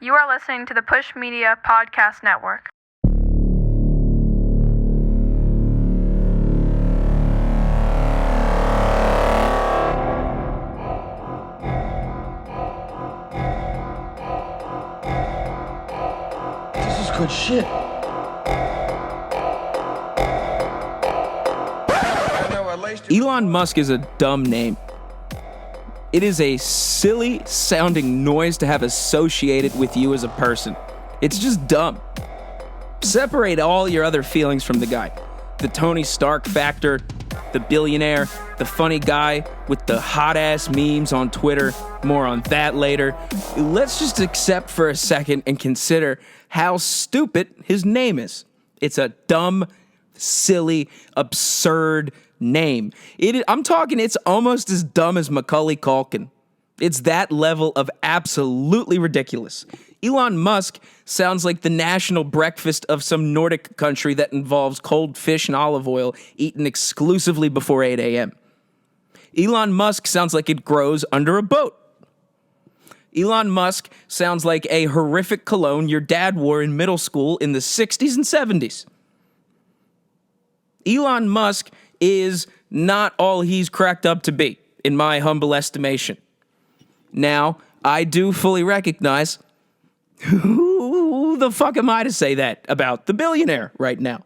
You are listening to the Push Media Podcast Network. This is good shit. Elon Musk is a dumb name. It is a silly sounding noise to have associated with you as a person. It's just dumb. Separate all your other feelings from the guy. The Tony Stark factor, the billionaire, the funny guy with the hot-ass memes on Twitter. More on that later. Let's just accept for a second and consider how stupid his name is. It's a dumb, silly, absurd name. I'm talking it's almost as dumb as Macaulay Culkin. It's that level of absolutely ridiculous. Elon Musk sounds like the national breakfast of some Nordic country that involves cold fish and olive oil eaten exclusively before 8 a.m. Elon Musk sounds like it grows under a boat. Elon Musk sounds like a horrific cologne your dad wore in middle school in the 60s and 70s. Elon Musk is not all he's cracked up to be, in my humble estimation. Now, I do fully recognize who the fuck am I to say that about the billionaire right now?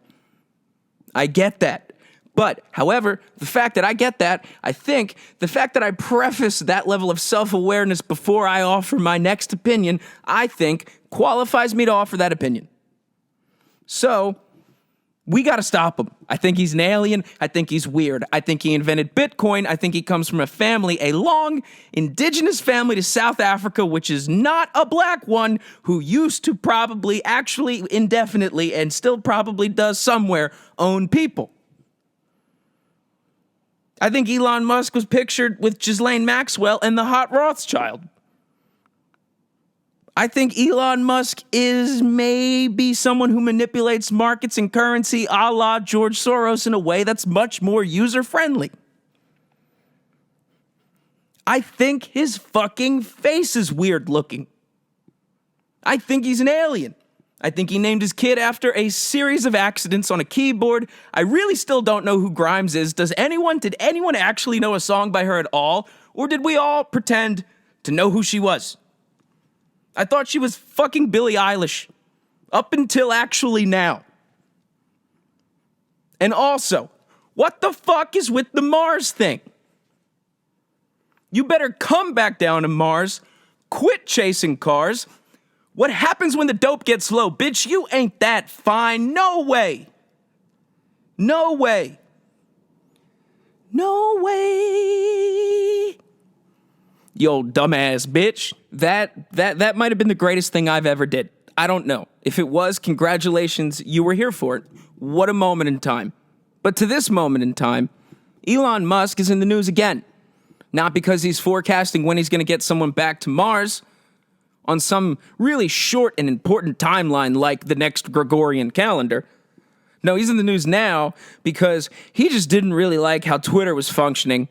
I get that. But, however, the fact that I get that, I think the fact that I preface that level of self-awareness before I offer my next opinion, I think qualifies me to offer that opinion. So, we got to stop him. I think he's an alien. I think he's weird. I think he invented Bitcoin. I think he comes from a long indigenous family to South Africa, which is not a black one, who used to probably, actually indefinitely, and still probably does somewhere, own people. I think Elon Musk was pictured with Ghislaine Maxwell and the hot Rothschild. I think Elon Musk is maybe someone who manipulates markets and currency a la George Soros in a way that's much more user-friendly. I think his fucking face is weird looking. I think he's an alien. I think he named his kid after a series of accidents on a keyboard. I really still don't know who Grimes is. Did anyone actually know a song by her at all? Or did we all pretend to know who she was? I thought she was fucking Billie Eilish. Up until actually now. And also, what the fuck is with the Mars thing? You better come back down to Mars. Quit chasing cars. What happens when the dope gets low? Bitch, you ain't that fine. No way. No way. No way. You old dumbass bitch. That might have been the greatest thing I've ever did. I don't know. If it was, congratulations, you were here for it. What a moment in time. But to this moment in time, Elon Musk is in the news again. Not because he's forecasting when he's going to get someone back to Mars on some really short and important timeline like the next Gregorian calendar. No, he's in the news now because he just didn't really like how Twitter was functioning.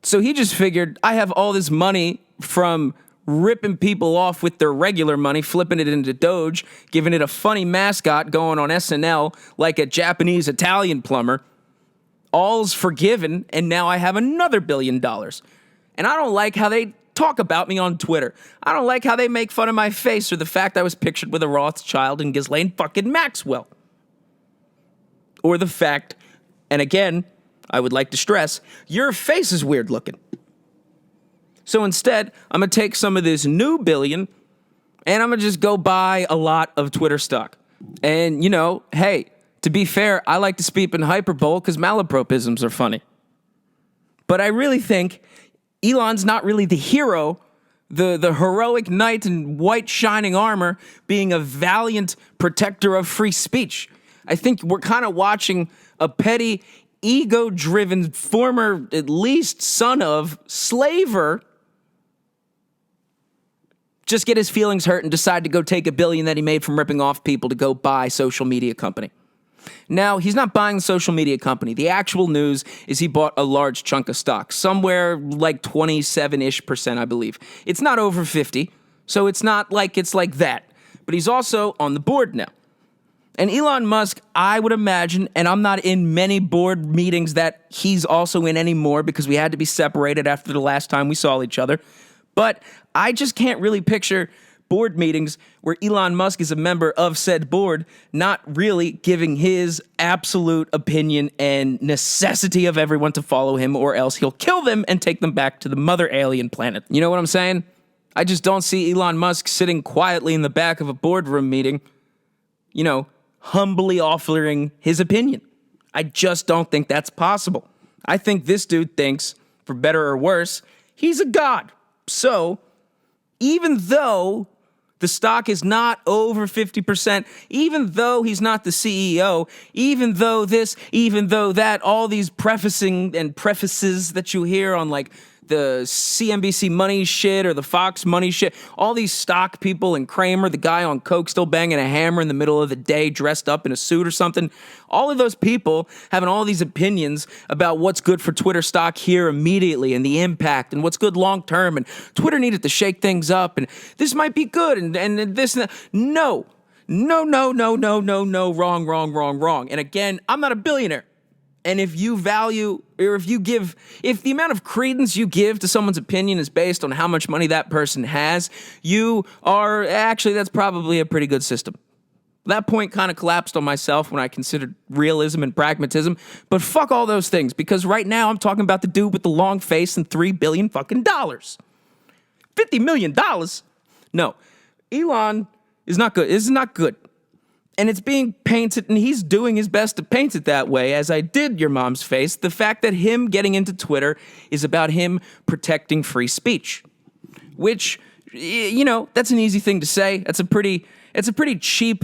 So he just figured, I have all this money from ripping people off with their regular money, flipping it into Doge, giving it a funny mascot going on SNL like a Japanese Italian plumber. All's forgiven, and now I have another $1 billion. And I don't like how they talk about me on Twitter. I don't like how they make fun of my face or the fact I was pictured with a Rothschild and Ghislaine fucking Maxwell. Or the fact, and again, I would like to stress, your face is weird looking. So instead, I'm going to take some of this new billion and I'm going to just go buy a lot of Twitter stock. And, you know, hey, to be fair, I like to speak in hyperbole because malapropisms are funny. But I really think Elon's not really the hero, the heroic knight in white shining armor being a valiant protector of free speech. I think we're kind of watching a petty, ego-driven, former, at least, son of slaver just get his feelings hurt and decide to go take $1 billion that he made from ripping off people to go buy social media company. Now, he's not buying the social media company. The actual news is he bought a large chunk of stock, somewhere like 27-ish%, I believe. It's not over 50, So it's not like it's like that. But he's also on the board now. And Elon Musk, I would imagine, and I'm not in many board meetings that he's also in anymore because we had to be separated after the last time we saw each other. But I just can't really picture board meetings where Elon Musk is a member of said board, not really giving his absolute opinion and necessity of everyone to follow him, or else he'll kill them and take them back to the mother alien planet. You know what I'm saying? I just don't see Elon Musk sitting quietly in the back of a boardroom meeting, humbly offering his opinion. I just don't think that's possible. I think this dude thinks, for better or worse, he's a god. So, even though the stock is not over 50%, even though he's not the CEO, even though this, even though that, all these prefacing and prefaces that you hear on like the CNBC money shit or the Fox money shit, all these stock people and Kramer, the guy on coke still banging a hammer in the middle of the day dressed up in a suit or something, all of those people having all these opinions about what's good for Twitter stock here immediately and the impact and what's good long term, and Twitter needed to shake things up and this might be good and this and that. No, wrong. And again, I'm not a billionaire. And if you value, or if the amount of credence you give to someone's opinion is based on how much money that person has, that's probably a pretty good system. That point kind of collapsed on myself when I considered realism and pragmatism, but fuck all those things, because right now I'm talking about the dude with the long face and $3 billion fucking dollars. $50 million? No. Elon is not good. It's not good. And it's being painted, and he's doing his best to paint it that way, as I did your mom's face. The fact that him getting into Twitter is about him protecting free speech, which, that's an easy thing to say. It's a pretty cheap,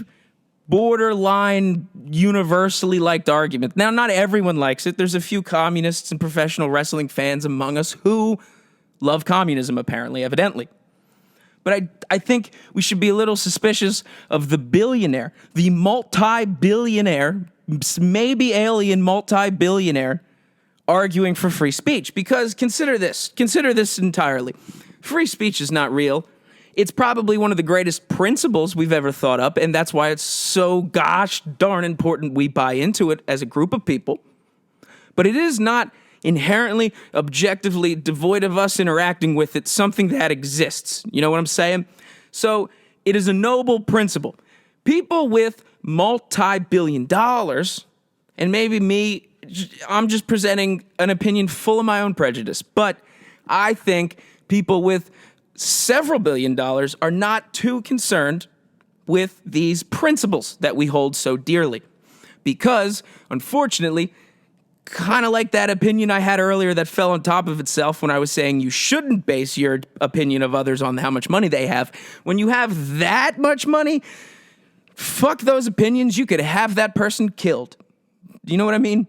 borderline, universally liked argument. Now, not everyone likes it. There's a few communists and professional wrestling fans among us who love communism, evidently. But I think we should be a little suspicious of the billionaire, the multi-billionaire, maybe alien multi-billionaire, arguing for free speech. Because consider this entirely. Free speech is not real. It's probably one of the greatest principles we've ever thought up, and that's why it's so gosh darn important we buy into it as a group of people. But it is not inherently, objectively devoid of us interacting with it, something that exists. You know what I'm saying? So it is a noble principle. People with multi-billion dollars, and maybe me, I'm just presenting an opinion full of my own prejudice, but I think people with several $billion are not too concerned with these principles that we hold so dearly. Because, unfortunately, kind of like that opinion I had earlier that fell on top of itself when I was saying you shouldn't base your opinion of others on how much money they have. When you have that much money, fuck those opinions. You could have that person killed. Do you know what I mean?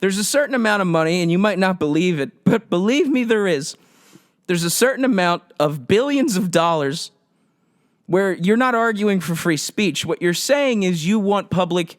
There's a certain amount of money, and you might not believe it, but believe me, there is. There's a certain amount of billions of dollars where you're not arguing for free speech. What you're saying is you want public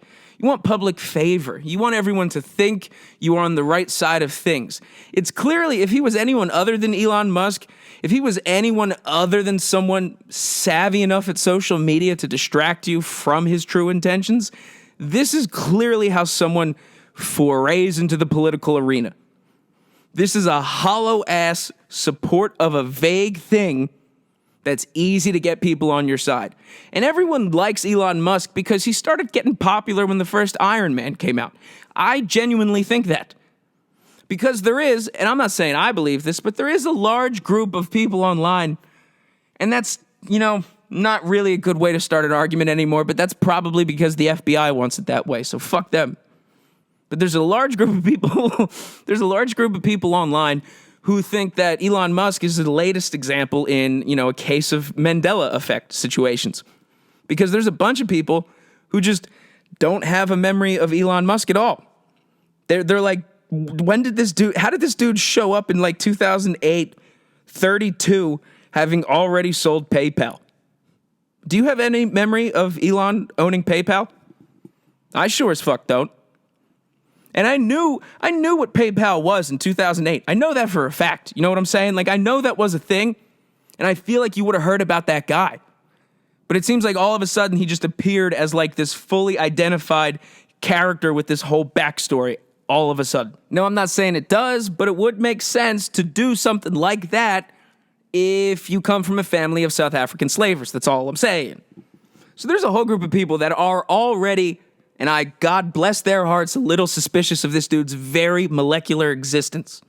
favor. You want everyone to think you are on the right side of things. It's clearly, if he was anyone other than Elon Musk, if he was anyone other than someone savvy enough at social media to distract you from his true intentions, this is clearly how someone forays into the political arena. This is a hollow-ass support of a vague thing that's easy to get people on your side. And everyone likes Elon Musk because he started getting popular when the first Iron Man came out. I genuinely think that. Because there is, and I'm not saying I believe this, but there is a large group of people online, and that's, not really a good way to start an argument anymore, but that's probably because the FBI wants it that way, so fuck them. But there's a large group of people online who think that Elon Musk is the latest example in, a case of Mandela effect situations. Because there's a bunch of people who just don't have a memory of Elon Musk at all. They're like, how did this dude show up in like 2008, 32, having already sold PayPal? Do you have any memory of Elon owning PayPal? I sure as fuck don't. And I knew what PayPal was in 2008. I know that for a fact. You know what I'm saying? Like, I know that was a thing. And I feel like you would have heard about that guy. But it seems like all of a sudden he just appeared as like this fully identified character with this whole backstory all of a sudden. No, I'm not saying it does, but it would make sense to do something like that if you come from a family of South African slavers. That's all I'm saying. So there's a whole group of people that are already, and God bless their hearts, a little suspicious of this dude's very molecular existence.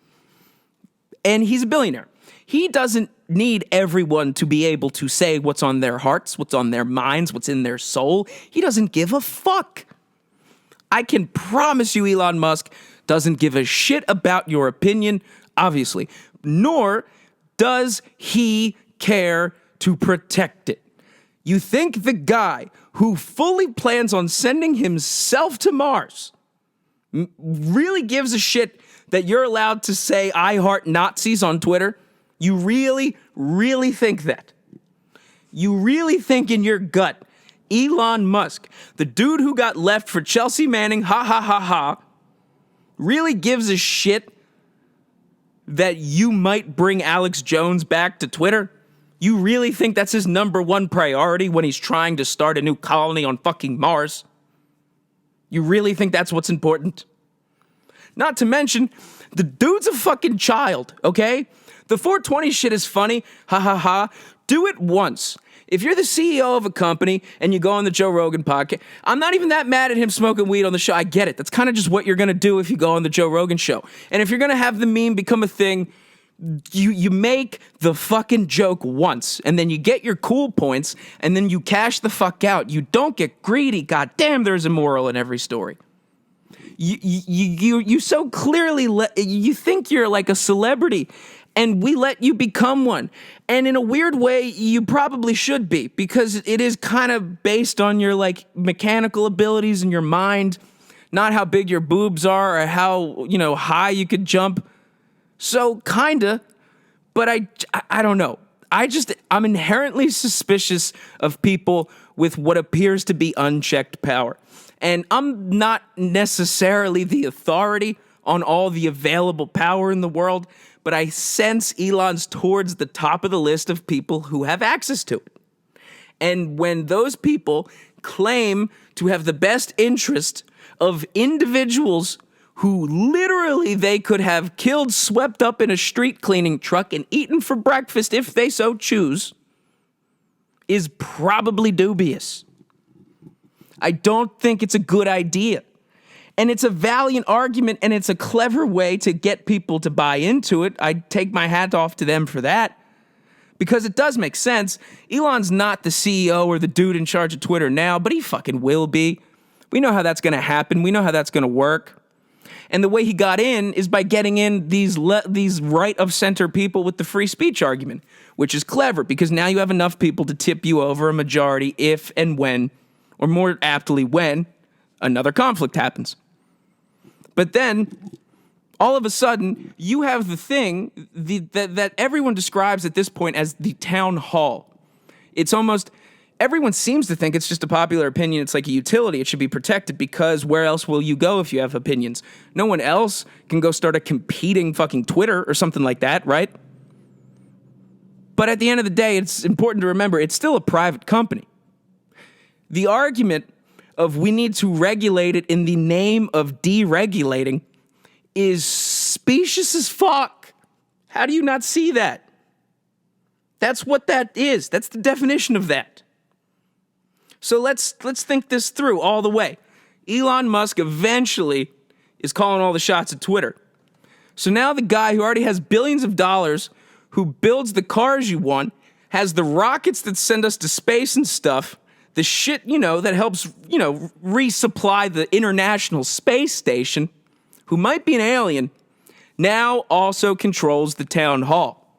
And he's a billionaire. He doesn't need everyone to be able to say what's on their hearts, what's on their minds, what's in their soul. He doesn't give a fuck. I can promise you Elon Musk doesn't give a shit about your opinion, obviously, nor does he care to protect it. You think the guy who fully plans on sending himself to Mars really gives a shit that you're allowed to say I heart Nazis on Twitter? You really, really think that? You really think in your gut Elon Musk, the dude who got left for Chelsea Manning, ha ha ha ha, really gives a shit that you might bring Alex Jones back to Twitter? You really think that's his number one priority when he's trying to start a new colony on fucking Mars? You really think that's what's important? Not to mention, the dude's a fucking child, okay? The 420 shit is funny, ha ha ha. Do it once. If you're the CEO of a company and you go on the Joe Rogan podcast, I'm not even that mad at him smoking weed on the show. I get it. That's kind of just what you're going to do if you go on the Joe Rogan show. And if you're going to have the meme become a thing, you make the fucking joke once, and then you get your cool points, and then you cash the fuck out. You don't get greedy. God damn, there's a moral in every story. You so clearly you think you're like a celebrity, and we let you become one. And in a weird way, you probably should be, because it is kind of based on your like mechanical abilities in your mind, not how big your boobs are or how, high you could jump. So kinda, but I don't know. I'm inherently suspicious of people with what appears to be unchecked power. And I'm not necessarily the authority on all the available power in the world, but I sense Elon's towards the top of the list of people who have access to it. And when those people claim to have the best interest of individuals who literally they could have killed, swept up in a street cleaning truck, and eaten for breakfast if they so choose, is probably dubious. I don't think it's a good idea. And it's a valiant argument, and it's a clever way to get people to buy into it. I take my hat off to them for that, because it does make sense. Elon's not the CEO or the dude in charge of Twitter now, but he fucking will be. We know how that's going to happen. We know how that's going to work. And the way he got in is by getting in these right-of-center people with the free speech argument, which is clever, because now you have enough people to tip you over a majority if and when, or more aptly when, another conflict happens. But then, all of a sudden, you have the thing that everyone describes at this point as the town hall. It's almost, everyone seems to think it's just a popular opinion. It's like a utility. It should be protected, because where else will you go if you have opinions? No one else can go start a competing fucking Twitter or something like that, right? But at the end of the day, it's important to remember it's still a private company. The argument of we need to regulate it in the name of deregulating is specious as fuck. How do you not see that? That's what that is. That's the definition of that. So let's think this through all the way. Elon Musk eventually is calling all the shots at Twitter. So now the guy who already has billions of dollars, who builds the cars you want, has the rockets that send us to space and stuff, the shit, that helps, resupply the International Space Station, who might be an alien, now also controls the town hall.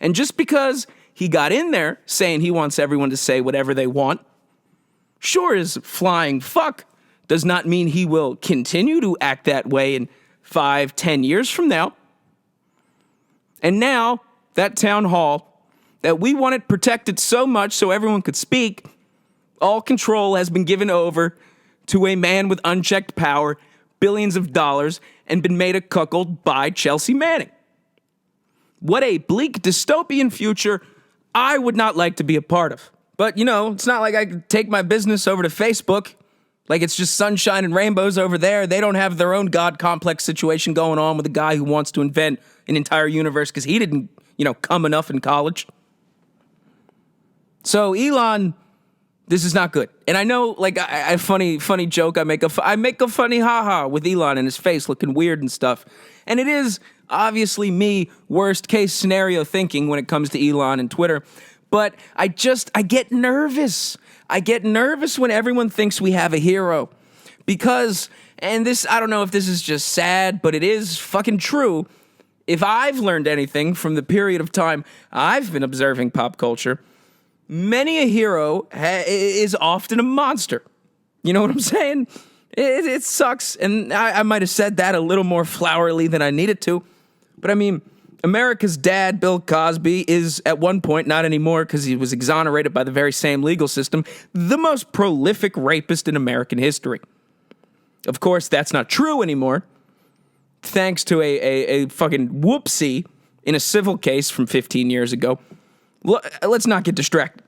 And just because he got in there saying he wants everyone to say whatever they want, sure as flying fuck, does not mean he will continue to act that way in 5-10 years from now. And now, that town hall, that we wanted protected so much so everyone could speak, all control has been given over to a man with unchecked power, billions of dollars, and been made a cuckold by Chelsea Manning. What a bleak dystopian future I would not like to be a part of. But, it's not like I could take my business over to Facebook. Like it's just sunshine and rainbows over there. They don't have their own God complex situation going on with a guy who wants to invent an entire universe because he didn't, come enough in college. So Elon, this is not good. And I know, like, I funny joke. I make a funny haha with Elon and his face looking weird and stuff. And it is obviously me worst case scenario thinking when it comes to Elon and Twitter. But I get nervous. I get nervous when everyone thinks we have a hero. Because, and this, I don't know if this is just sad, but it is fucking true. If I've learned anything from the period of time I've been observing pop culture, many a hero is often a monster. You know what I'm saying? It sucks, and I might have said that a little more flowery than I needed to. But I mean, America's dad, Bill Cosby, is at one point, not anymore because he was exonerated by the very same legal system, the most prolific rapist in American history. Of course, that's not true anymore, thanks to a fucking whoopsie in a civil case from 15 years ago. Let's not get distracted.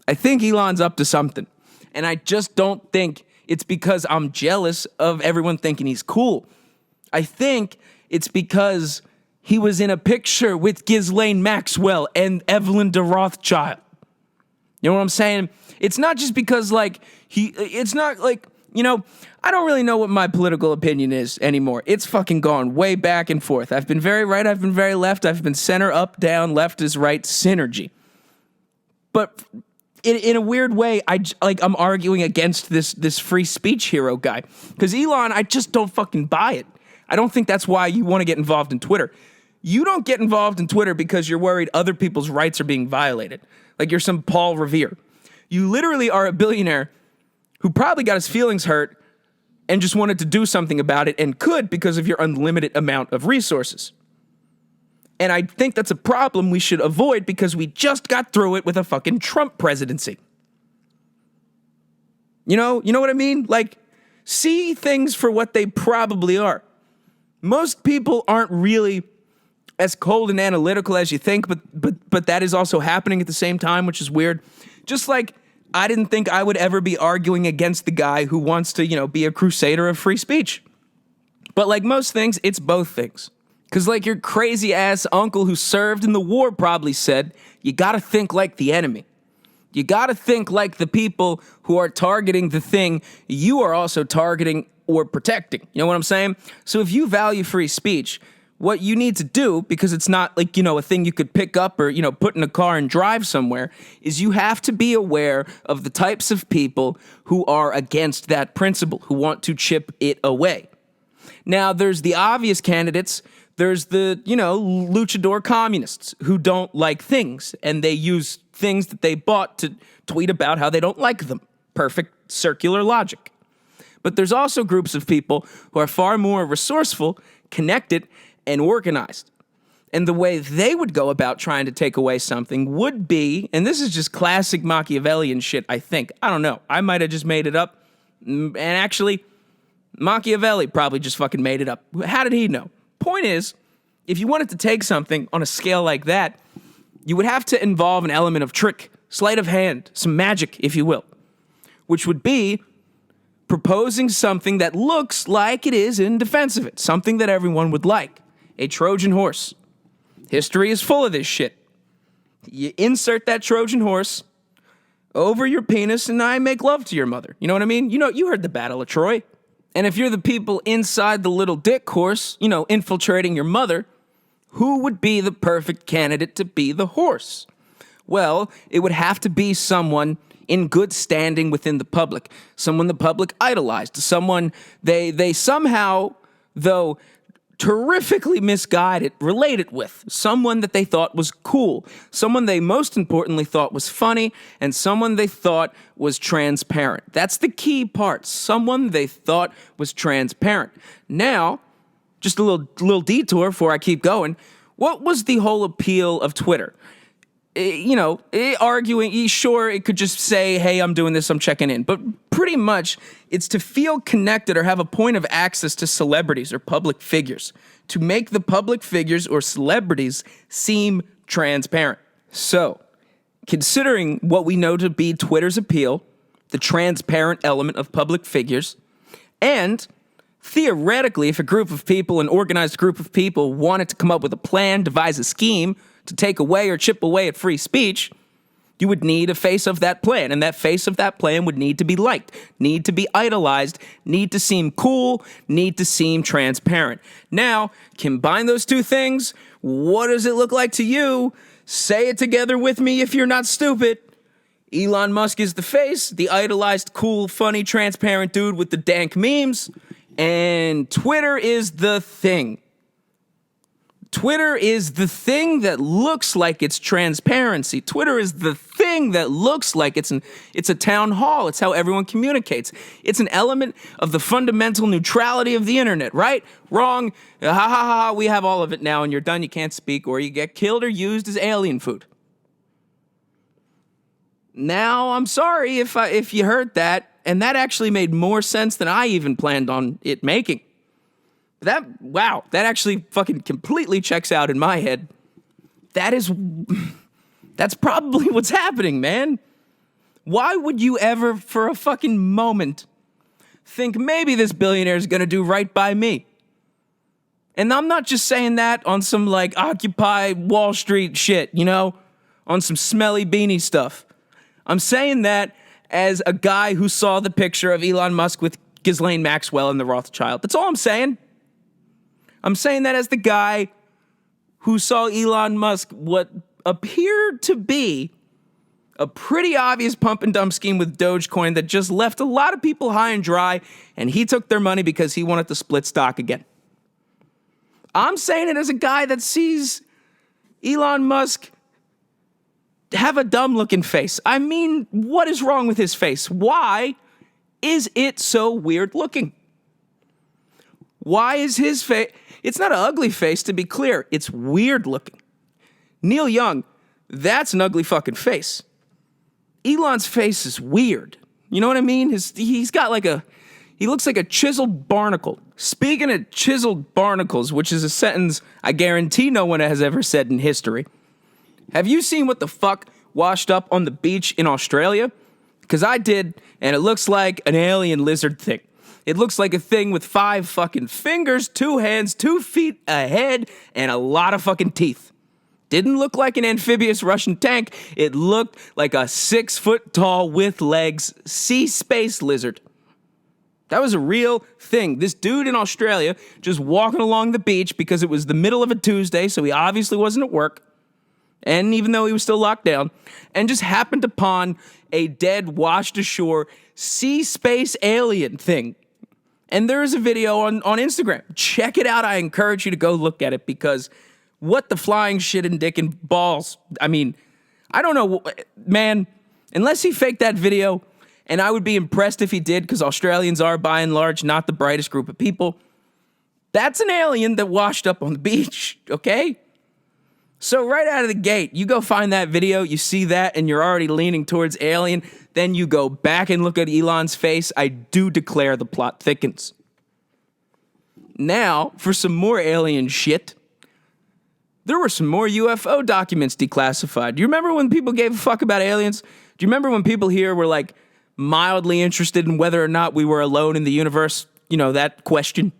I think Elon's up to something, and I just don't think it's because I'm jealous of everyone thinking he's cool. I think it's because he was in a picture with Ghislaine Maxwell and Evelyn de Rothschild. You know what I'm saying? It's not just because, it's not like, I don't really know what my political opinion is anymore. It's fucking gone way back and forth. I've been very right, I've been very left, I've been center, up, down, left is right, synergy. But in a weird way, I'm arguing against this free speech hero guy. Because Elon, I just don't fucking buy it. I don't think that's why you want to get involved in Twitter. You don't get involved in Twitter because you're worried other people's rights are being violated. Like you're some Paul Revere. You literally are a billionaire who probably got his feelings hurt and just wanted to do something about it and could because of your unlimited amount of resources. And I think that's a problem we should avoid because we just got through it with a fucking Trump presidency. You know what I mean? Like, see things for what they probably are. Most people aren't really as cold and analytical as you think, but that is also happening at the same time, which is weird. Just like I didn't think I would ever be arguing against the guy who wants to, be a crusader of free speech. But like most things, it's both things. Because like your crazy ass uncle who served in the war probably said, you gotta think like the enemy. You gotta think like the people who are targeting the thing you are also targeting or protecting. You know what I'm saying? So if you value free speech, what you need to do, because it's not like, a thing you could pick up or, put in a car and drive somewhere, is you have to be aware of the types of people who are against that principle, who want to chip it away. Now, there's the obvious candidates. There's the, Luchadore Communists who don't like things, and they use things that they bought to tweet about how they don't like them. Perfect circular logic. But there's also groups of people who are far more resourceful, connected, and organized. And the way they would go about trying to take away something would be, and this is just classic Machiavellian shit, I think. I don't know. I might have just made it up. And actually, Machiavelli probably just fucking made it up. How did he know? Point is, if you wanted to take something on a scale like that, you would have to involve an element of trick, sleight of hand, some magic, if you will, which would be proposing something that looks like it is in defense of it, something that everyone would like, a Trojan horse. History is full of this shit. You insert that Trojan horse over your penis and I make love to your mother. You know what I mean? You heard the Battle of Troy. And if you're the people inside the little dick horse, infiltrating your mother, who would be the perfect candidate to be the horse? Well, it would have to be someone in good standing within the public, someone the public idolized, someone they somehow, though terrifically misguided, related with, someone that they thought was cool, someone they most importantly thought was funny, and someone they thought was transparent. That's the key part, someone they thought was transparent. Now, just a little detour before I keep going, what was the whole appeal of Twitter? arguing. Sure, it could just say, hey, I'm doing this, I'm checking in. But pretty much, it's to feel connected or have a point of access to celebrities or public figures, to make the public figures or celebrities seem transparent. So, considering what we know to be Twitter's appeal, the transparent element of public figures, and theoretically, if a group of people, an organized group of people, wanted to come up with a plan, devise a scheme to take away or chip away at free speech, you would need a face of that plan, and that face of that plan would need to be liked, need to be idolized, need to seem cool, need to seem transparent. Now, combine those two things, what does it look like to you? Say it together with me if you're not stupid. Elon Musk is the face, the idolized, cool, funny, transparent dude with the dank memes, and Twitter is the thing. Twitter is the thing that looks like it's transparency. Twitter is the thing that looks like it's a town hall. It's how everyone communicates. It's an element of the fundamental neutrality of the internet, right? Wrong. Ha ha ha. We have all of it now, and you're done. You can't speak, or you get killed or used as alien food. Now, I'm sorry if you heard that, and that actually made more sense than I even planned on it making. That actually fucking completely checks out in my head. That's probably what's happening, man. Why would you ever, for a fucking moment, think maybe this billionaire is gonna do right by me? And I'm not just saying that on some, like, Occupy Wall Street shit, on some smelly beanie stuff. I'm saying that as a guy who saw the picture of Elon Musk with Ghislaine Maxwell and the Rothschild. That's all I'm saying. I'm saying that as the guy who saw Elon Musk, what appeared to be a pretty obvious pump and dump scheme with Dogecoin that just left a lot of people high and dry, and he took their money because he wanted to split stock again. I'm saying it as a guy that sees Elon Musk have a dumb-looking face. I mean, what is wrong with his face? Why is it so weird-looking? Why is his face... It's not an ugly face, to be clear. It's weird-looking. Neil Young, that's an ugly fucking face. Elon's face is weird. You know what I mean? He's got like he looks like a chiseled barnacle. Speaking of chiseled barnacles, which is a sentence I guarantee no one has ever said in history, have you seen what the fuck washed up on the beach in Australia? Because I did, and it looks like an alien lizard thing. It looks like a thing with 5 fucking fingers, 2 hands, 2 feet, a head, and a lot of fucking teeth. Didn't look like an amphibious Russian tank. It looked like a 6-foot-tall, with legs, sea space lizard. That was a real thing. This dude in Australia just walking along the beach because it was the middle of a Tuesday, so he obviously wasn't at work, and even though he was still locked down, and just happened upon a dead, washed ashore, sea space alien thing. And there is a video on Instagram. Check it out. I encourage you to go look at it because what the flying shit and dick and balls. I mean, I don't know, man, unless he faked that video, and I would be impressed if he did because Australians are, by and large, not the brightest group of people. That's an alien that washed up on the beach, okay? So right out of the gate, you go find that video, you see that, and you're already leaning towards alien. Then you go back and look at Elon's face. I do declare the plot thickens. Now, for some more alien shit, there were some more UFO documents declassified. Do you remember when people gave a fuck about aliens? Do you remember when people here were like mildly interested in whether or not we were alone in the universe? That question.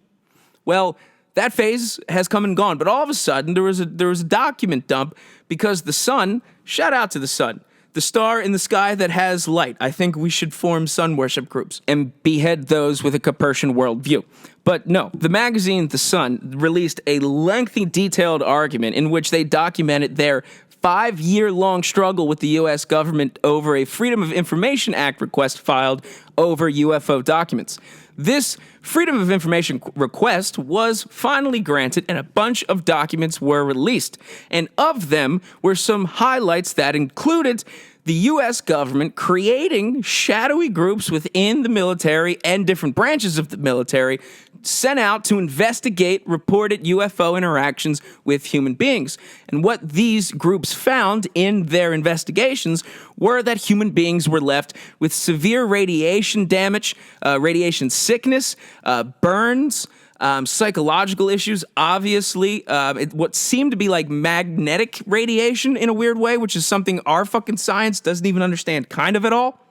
Well, that phase has come and gone, but all of a sudden there was a document dump because the sun, shout out to the sun, the star in the sky that has light. I think we should form sun worship groups and behead those with a Copernican worldview. But no, the magazine The Sun released a lengthy, detailed argument in which they documented their 5-year-long struggle with the U.S. government over a Freedom of Information Act request filed over UFO documents. This Freedom of Information request was finally granted, and a bunch of documents were released. And of them were some highlights that included the U.S. government creating shadowy groups within the military and different branches of the military sent out to investigate reported UFO interactions with human beings. And what these groups found in their investigations were that human beings were left with severe radiation damage, radiation sickness, burns, psychological issues, obviously, what seemed to be like magnetic radiation in a weird way, which is something our fucking science doesn't even understand kind of at all.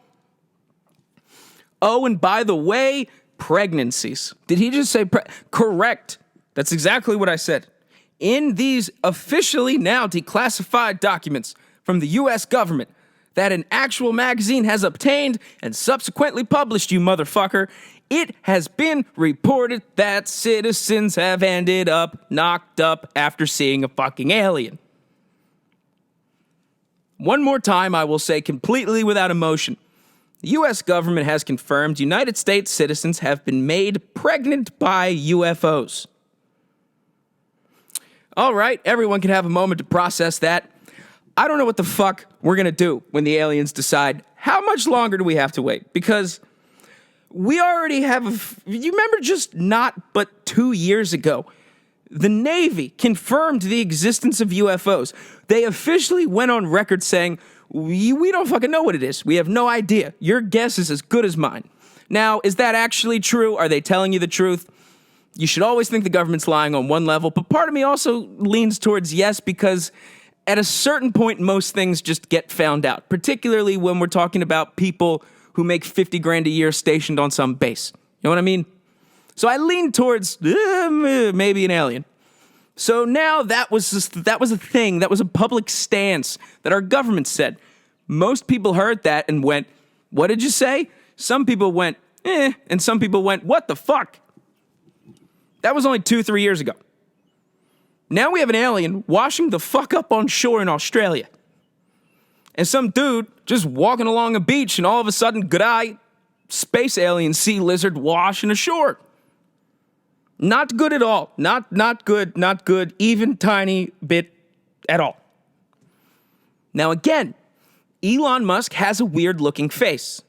Oh, and by the way, pregnancies. Did he just say correct? That's exactly what I said. In these officially now declassified documents from the U.S. government that an actual magazine has obtained and subsequently published, you motherfucker, it has been reported that citizens have ended up knocked up after seeing a fucking alien. One more time, I will say completely without emotion. The U.S. government has confirmed United States citizens have been made pregnant by UFOs. All right, everyone can have a moment to process that. I don't know what the fuck we're going to do when the aliens decide how much longer do we have to wait, because we already have you remember just not but 2 years ago, the Navy confirmed the existence of UFOs. They officially went on record saying, we don't fucking know what it is. We have no idea. Your guess is as good as mine. Now, is that actually true? Are they telling you the truth? You should always think the government's lying on one level, but part of me also leans towards yes, because at a certain point, most things just get found out, particularly when we're talking about people who make $50,000 a year stationed on some base. You know what I mean? So I lean towards maybe an alien. So now that was a thing. That was a public stance that our government said. Most people heard that and went, what did you say? Some people went, and some people went, what the fuck? That was only 2-3 years ago. Now we have an alien washing the fuck up on shore in Australia. And some dude just walking along a beach, and all of a sudden, good eye, space alien sea lizard washing ashore. Not good at all. Not good, even tiny bit at all. Now again, Elon Musk has a weird looking face.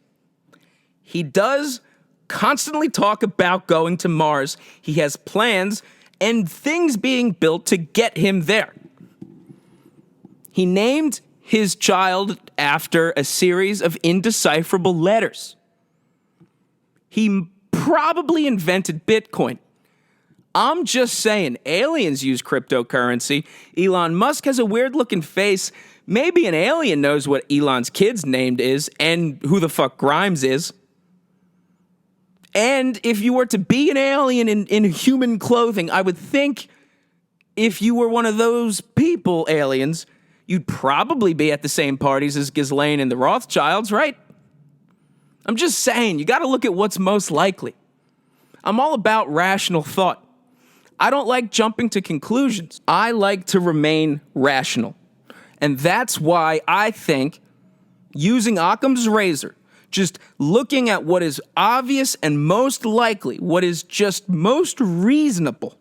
He does constantly talk about going to Mars. He has plans and things being built to get him there. He named his child after a series of indecipherable letters. He probably invented Bitcoin. I'm just saying, aliens use cryptocurrency. Elon Musk has a weird-looking face. Maybe an alien knows what Elon's kid's name is and who the fuck Grimes is. And if you were to be an alien in human clothing, I would think if you were one of those people, aliens, you'd probably be at the same parties as Ghislaine and the Rothschilds, right? I'm just saying, you gotta look at what's most likely. I'm all about rational thought. I don't like jumping to conclusions. I like to remain rational. And that's why I think using Occam's razor, just looking at what is obvious and most likely, what is just most reasonable,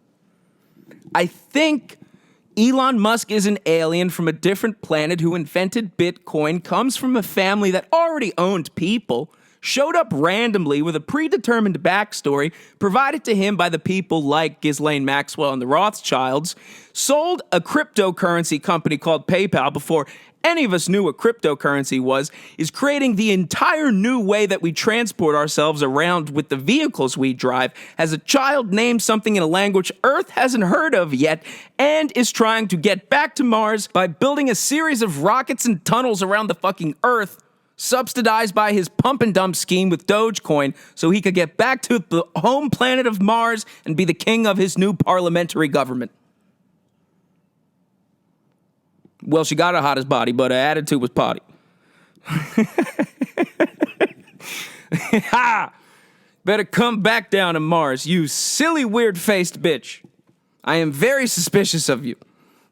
I think Elon Musk is an alien from a different planet who invented Bitcoin, comes from a family that already owned people, showed up randomly with a predetermined backstory provided to him by the people like Ghislaine Maxwell and the Rothschilds, sold a cryptocurrency company called PayPal before any of us knew what cryptocurrency was, is creating the entire new way that we transport ourselves around with the vehicles we drive, has a child named something in a language Earth hasn't heard of yet, and is trying to get back to Mars by building a series of rockets and tunnels around the fucking Earth, subsidized by his pump and dump scheme with Dogecoin, so he could get back to the home planet of Mars and be the king of his new parliamentary government. Well, she got a hottest body, but her attitude was potty. Ha! Better come back down to Mars, you silly, weird-faced bitch. I am very suspicious of you.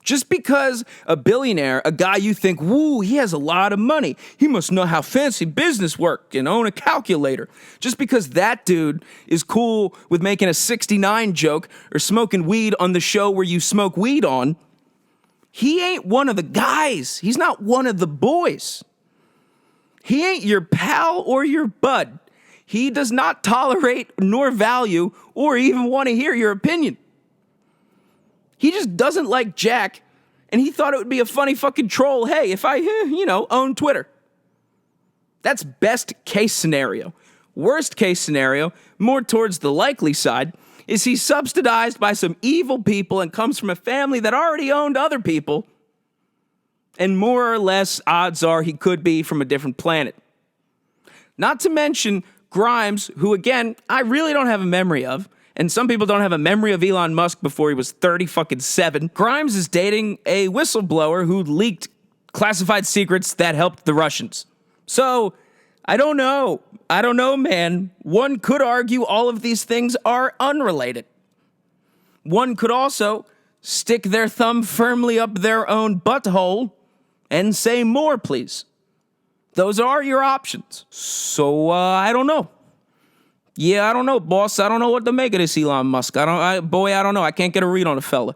Just because a billionaire, a guy you think, woo, he has a lot of money, he must know how fancy business work and own a calculator. Just because that dude is cool with making a 69 joke or smoking weed on the show where you smoke weed on, he ain't one of the guys. He's not one of the boys. He ain't your pal or your bud. He does not tolerate nor value or even want to hear your opinion. He just doesn't like Jack, and he thought it would be a funny fucking troll, hey, if I, own Twitter. That's best case scenario. Worst case scenario, more towards the likely side, is he's subsidized by some evil people and comes from a family that already owned other people, and more or less odds are he could be from a different planet. Not to mention Grimes, who again, I really don't have a memory of, and some people don't have a memory of Elon Musk before he was 37. Grimes is dating a whistleblower who leaked classified secrets that helped the Russians. So, I don't know. Man. One could argue all of these things are unrelated. One could also stick their thumb firmly up their own butthole and say more, please. Those are your options. So, I don't know. Yeah, I don't know, boss. I don't know what to make of this Elon Musk. I don't know. I can't get a read on a fella.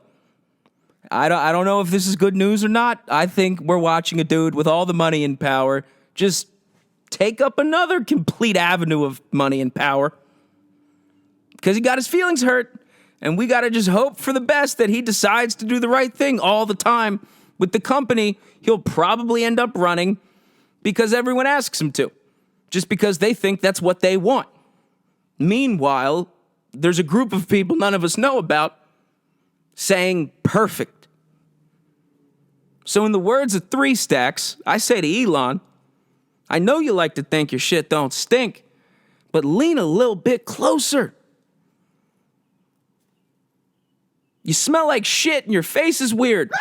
I don't know if this is good news or not. I think we're watching a dude with all the money and power just take up another complete avenue of money and power. Because he got his feelings hurt. And we got to just hope for the best that he decides to do the right thing all the time with the company he'll probably end up running because everyone asks him to. Just because they think that's what they want. Meanwhile, there's a group of people none of us know about saying perfect. So in the words of Three Stacks, I say to Elon, I know you like to think your shit don't stink, but lean a little bit closer. You smell like shit and your face is weird.